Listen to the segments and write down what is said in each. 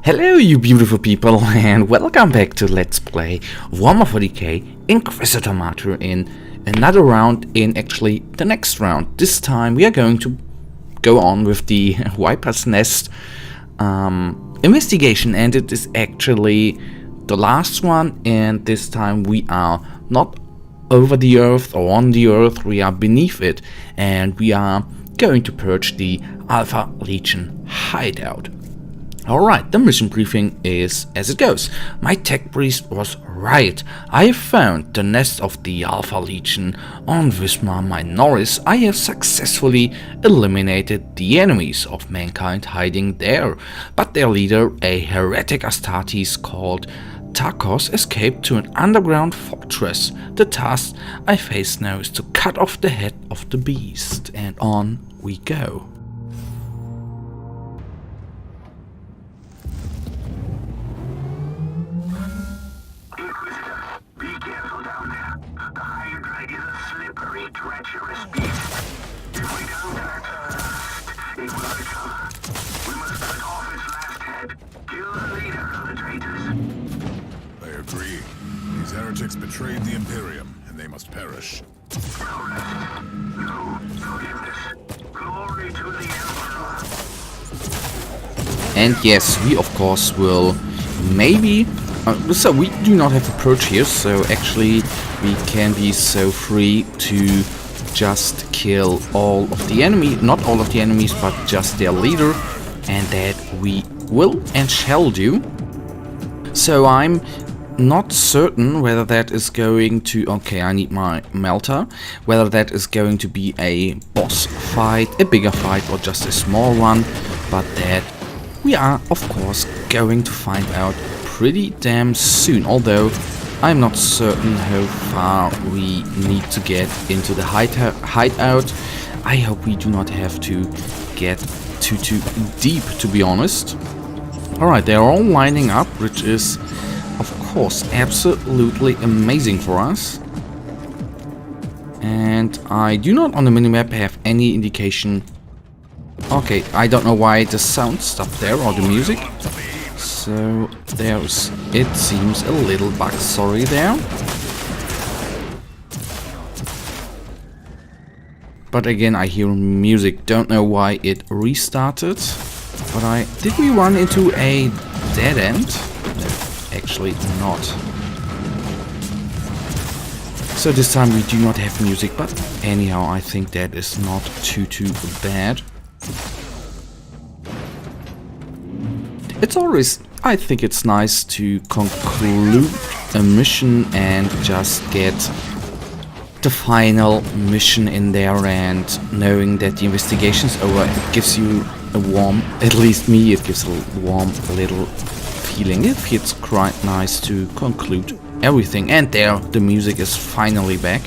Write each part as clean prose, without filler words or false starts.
Hello you beautiful people and welcome back to Let's Play Warhammer 40k Inquisitor Martyr in another round, in actually the next round. This time we are going to go on with the Viper's Nest investigation, and it is actually the last one, and this time we are not over the earth or on the earth, we are beneath it, and we are going to purge the Alpha Legion hideout. Alright, the mission briefing is as it goes. My tech priest was right. I have found the nest of the Alpha Legion on Wismar Minoris. I have successfully eliminated the enemies of mankind hiding there, but their leader, a heretic Astartes called Tarkos, escaped to an underground fortress. The task I face now is to cut off the head of the beast, and on we go. Treacherous beast. If we don't act fast, it will recover. We must cut off its last head. Kill the leader of the traitors. I agree. These heretics betrayed the Imperium, and they must perish. No rest. No forgiveness. Glory to the Emperor. And yes, we of course will maybe... so we do not have a purge here, so actually we can be so free to just kill all of the enemy, not all of the enemies, but just their leader, and that we will and shall do. So I'm not certain whether that is going to... okay, I need my melter. Whether that is going to be a boss fight, a bigger fight, or just a small one, but that we are of course going to find out pretty damn soon, although I'm not certain how far we need to get into the hideout. I hope we do not have to get too deep, to be honest. Alright, they are all lining up, which is of course absolutely amazing for us. And I do not on the minimap have any indication. Okay, I don't know why the sound stopped there, or the music. So there's, it seems, a little bug, sorry there. But again, I hear music, don't know why it restarted. But did we run into a dead end? No, actually not. So this time we do not have music, but anyhow, I think that is not too bad. It's always, I think it's nice to conclude a mission and just get the final mission in there, and knowing that the investigation's over, it gives you a warm, at least me, it gives a warm little feeling. It feels quite nice to conclude everything, and there the music is finally back.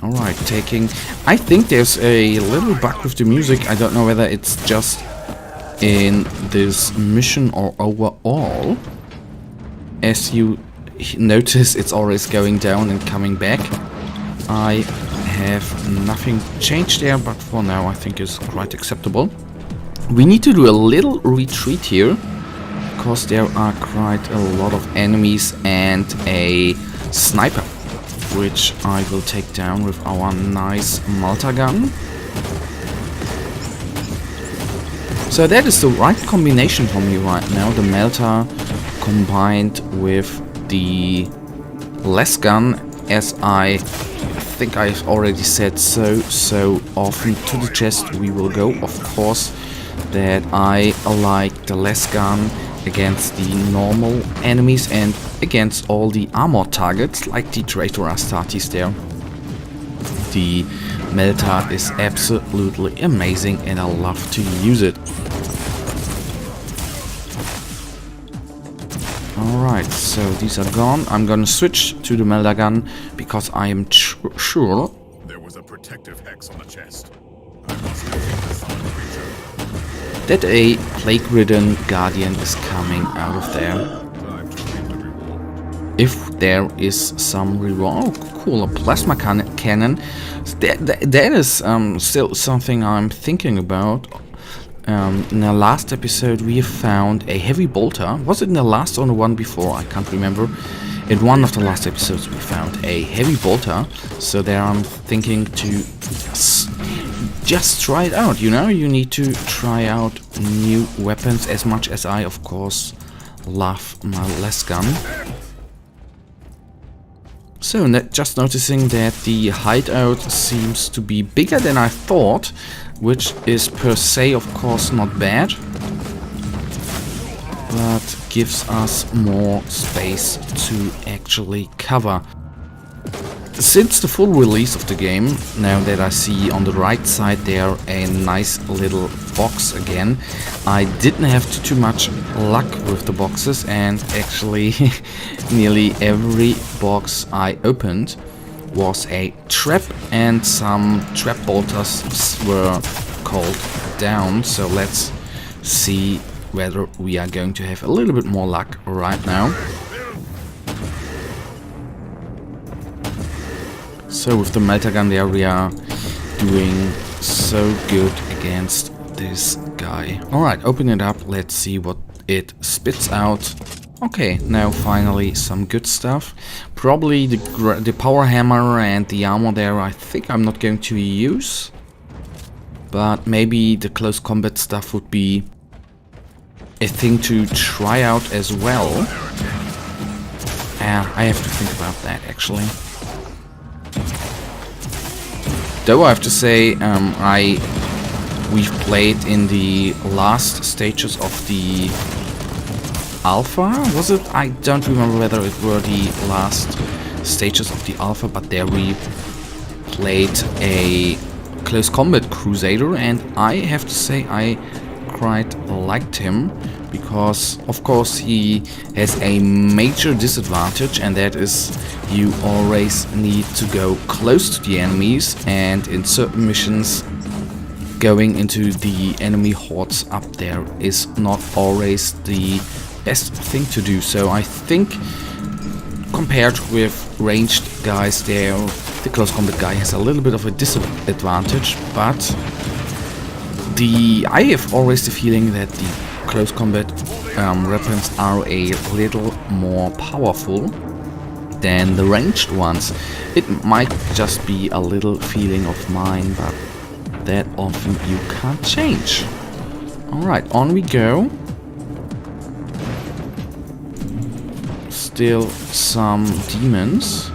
Alright, I think there's a little bug with the music. I don't know whether it's just in this mission or overall. As you notice, it's always going down and coming back. I have nothing changed there, but for now I think it's quite acceptable. We need to do a little retreat here, because there are quite a lot of enemies and a sniper, which I will take down with our nice Malta gun. So that is the right combination for me right now, the Malta combined with the less gun, as I think I've already said so often to the chest we will go. Of course that I like the less gun against the normal enemies and against all the armored targets, like the traitor Astartes there. The melter is absolutely amazing and I love to use it. Alright, so these are gone. I'm gonna switch to the melter gun because I am sure there was a protective hex on the chest. I must defeat the summon creature. That a plague-ridden guardian is coming out of there. Time to reap the reward. If there is some reward. Oh, cool. A plasma cannon. That is still something I'm thinking about. In the last episode we found a heavy bolter. Was it in the last or the one before? I can't remember. In one of the last episodes we found a heavy bolter. So there I'm thinking to just try it out, you know? You need to try out new weapons, as much as I, of course, love my las gun. So, just noticing that the hideout seems to be bigger than I thought, which is per se, of course, not bad, but gives us more space to actually cover. Since the full release of the game, now that I see on the right side there a nice little box again, I didn't have too much luck with the boxes, and actually nearly every box I opened was a trap, and some trap bolters were called down. So let's see whether we are going to have a little bit more luck right now. So with the melter gun there we are doing so good against this guy. Alright, open it up, let's see what it spits out. Okay, now finally some good stuff. Probably the power hammer and the armor there I think I'm not going to use. But maybe the close combat stuff would be a thing to try out as well. I have to think about that actually. Though I have to say, we've played in the last stages of the alpha, was it? I don't remember whether it were the last stages of the alpha, but there we played a close combat crusader, and I have to say I quite liked him, because of course he has a major disadvantage, and that is you always need to go close to the enemies, and in certain missions going into the enemy hordes up there is not always the best thing to do. So I think compared with ranged guys there, the close combat guy has a little bit of a disadvantage, but I have always the feeling that the close combat weapons are a little more powerful than the ranged ones. It might just be a little feeling of mine, but that often you can't change. Alright, on we go. Still some demons.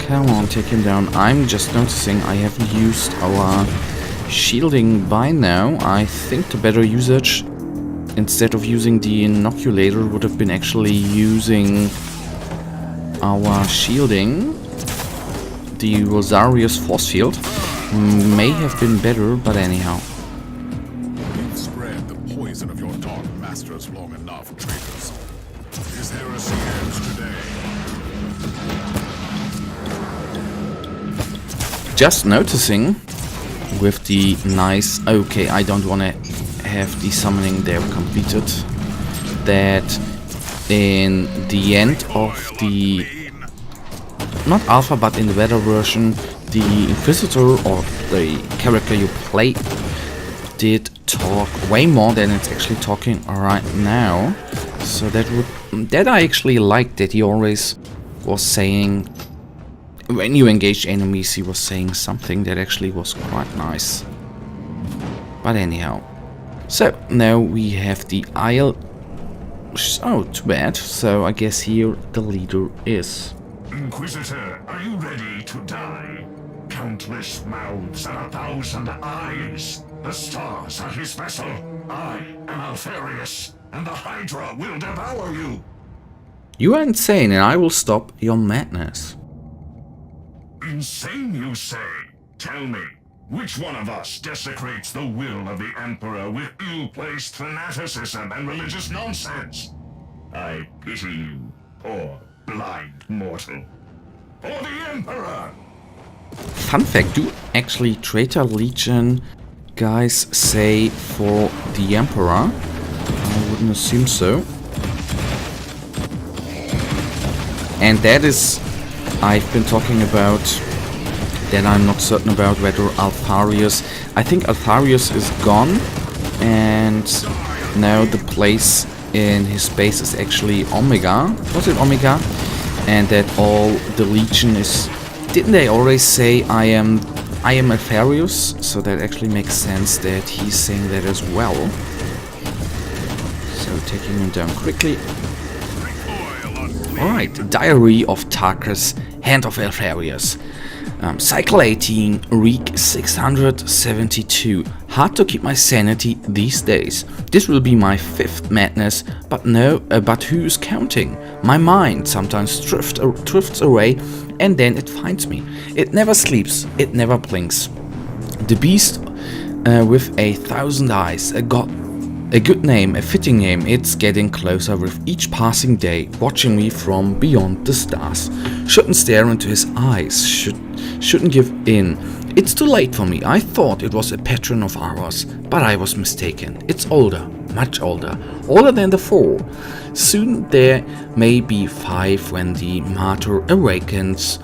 Come on, take him down. I'm just noticing I haven't used our shielding by now. I think the better usage, instead of using the inoculator, would have been actually using our shielding. The Rosarius force field may have been better, but anyhow. You've spread the poison of your dark masters long enough, traitors. His heresy ends today. Just noticing with the nice... Okay, I don't want to have the summoning there completed. That in the end of the... not alpha, but in the beta version, the Inquisitor, or the character you play, did talk way more than it's actually talking right now. So that I actually liked, that he always was saying... when you engage enemies, he was saying something that actually was quite nice. But anyhow. So, now we have the Isle. Oh, too bad. So, I guess here the leader is. Inquisitor, are you ready to die? Countless mouths and 1,000 eyes. The stars are his vessel. I am Alfarius, and the Hydra will devour you. You are insane, and I will stop your madness. Insane, you say? Tell me, which one of us desecrates the will of the Emperor with ill-placed fanaticism and religious nonsense? I pity you, poor blind mortal. For the Emperor! Fun fact, do actually Traitor Legion guys say for the Emperor. I wouldn't assume so. And that is, I've been talking about, that I'm not certain about whether Altharius, I think Altharius is gone, and now the place in his base is actually Omega. Was it Omega? And that all the Legion is, didn't they always say I am Altharius? So that actually makes sense that he's saying that as well. So taking him down quickly. Alright, Diary of Tarkus, Hand of Altharius. Cycle 18, Week 672. Hard to keep my sanity these days. This will be my 5th madness, but who's counting? My mind sometimes drifts away, and then it finds me. It never sleeps, it never blinks. The beast with 1,000 eyes, a good name, a fitting name. It's getting closer with each passing day, watching me from beyond the stars. Shouldn't stare into his eyes, shouldn't give in. It's too late for me. I thought it was a patron of ours, but I was mistaken. It's older, much older than the 4. Soon there may be 5 when the Martyr awakens.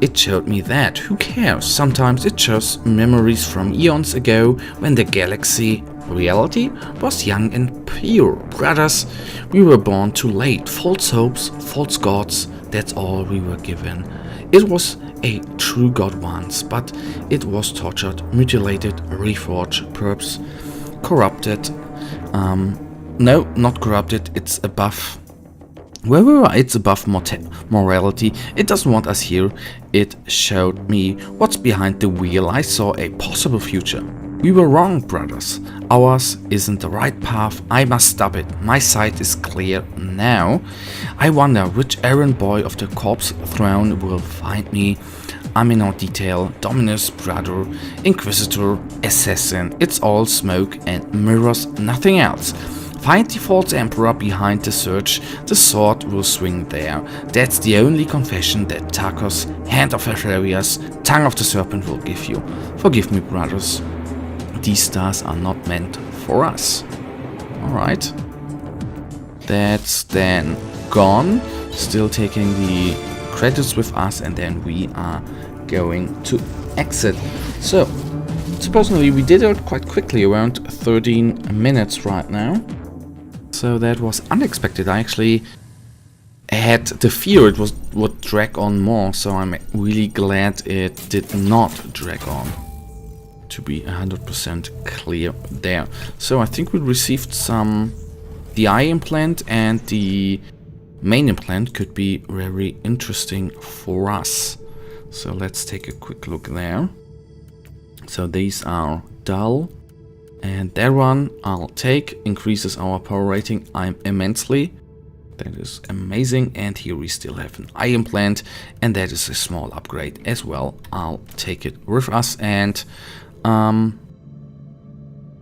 It showed me that. Who cares? Sometimes it's just memories from eons ago when the galaxy, reality, was young and pure. Brothers, we were born too late. False hopes, false gods, that's all we were given. It was a true god once, but it was tortured, mutilated, reforged, perhaps corrupted. No, not corrupted, it's above. It's above morality. It doesn't want us here. It showed me what's behind the wheel. I saw a possible future. We were wrong, brothers. Ours isn't the right path. I must stop it. My sight is clear now. I wonder which errand boy of the corpse throne will find me. I'm in no detail. Dominus, brother, Inquisitor, assassin. It's all smoke and mirrors, nothing else. Find the false emperor behind the search. The sword will swing there. That's the only confession that Tarkus, Hand of Altharius, Tongue of the Serpent will give you. Forgive me, brothers. These stars are not meant for us. Alright. That's then gone. Still taking the credits with us, and then we are going to exit. So, supposedly we did it quite quickly, around 13 minutes right now. So that was unexpected. I actually had the fear it would drag on more, so I'm really glad it did not drag on. To be 100% clear there. So I think we received the eye implant, and the main implant could be very interesting for us. So let's take a quick look there. So these are dull. And that one I'll take, increases our power rating immensely. That is amazing. And here we still have an eye implant, and that is a small upgrade as well. I'll take it with us, and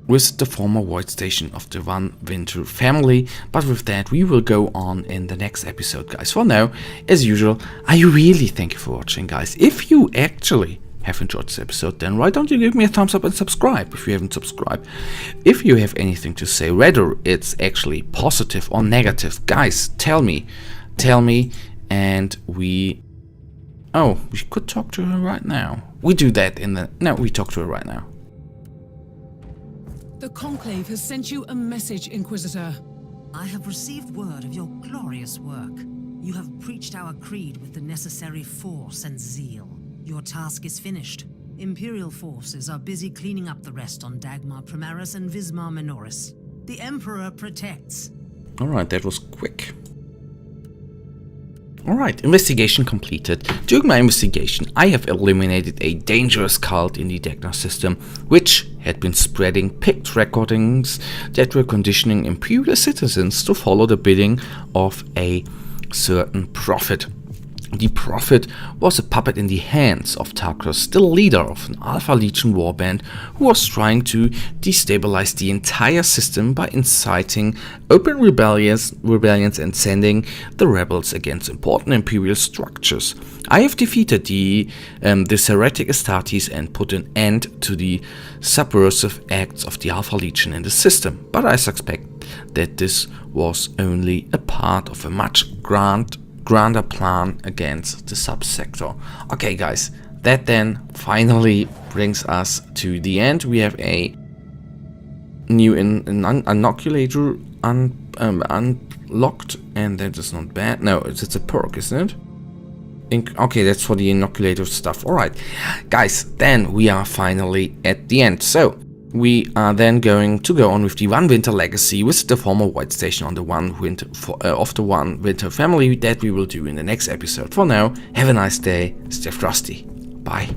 with the former void station of the Van Winter family. But with that we will go on in the next episode, guys. For now, as usual, I really thank you for watching, guys. If you actually have enjoyed this episode, then why don't you give me a thumbs up and subscribe if you haven't subscribed. If you have anything to say, whether it's actually positive or negative, guys, tell me, and we could talk to her right now. We do that we talk to her right now. The Conclave has sent you a message, Inquisitor. I have received word of your glorious work. You have preached our creed with the necessary force and zeal. Your task is finished. Imperial forces are busy cleaning up the rest on Dagmar Primaris and Vismar Minoris. The Emperor protects. Alright, that was quick. Alright, investigation completed. During my investigation, I have eliminated a dangerous cult in the Dagmar system, which had been spreading picked recordings that were conditioning Imperial citizens to follow the bidding of a certain prophet. The Prophet was a puppet in the hands of Tarkus, still leader of an Alpha Legion warband who was trying to destabilize the entire system by inciting open rebellions and sending the rebels against important Imperial structures. I have defeated this heretic Astartes and put an end to the subversive acts of the Alpha Legion in the system, but I suspect that this was only a part of a much grander plan against the subsector. Okay guys, that then finally brings us to the end. We have a new inoculator unlocked, and that is not bad. No, it's a perk, isn't it? Okay, that's for the inoculator stuff. Alright, guys, then we are finally at the end. So, we are then going to go on with the One Winter Legacy with the former White Station on the One Winter of the One Winter family that we will do in the next episode. For now, have a nice day, stay frosty. Bye.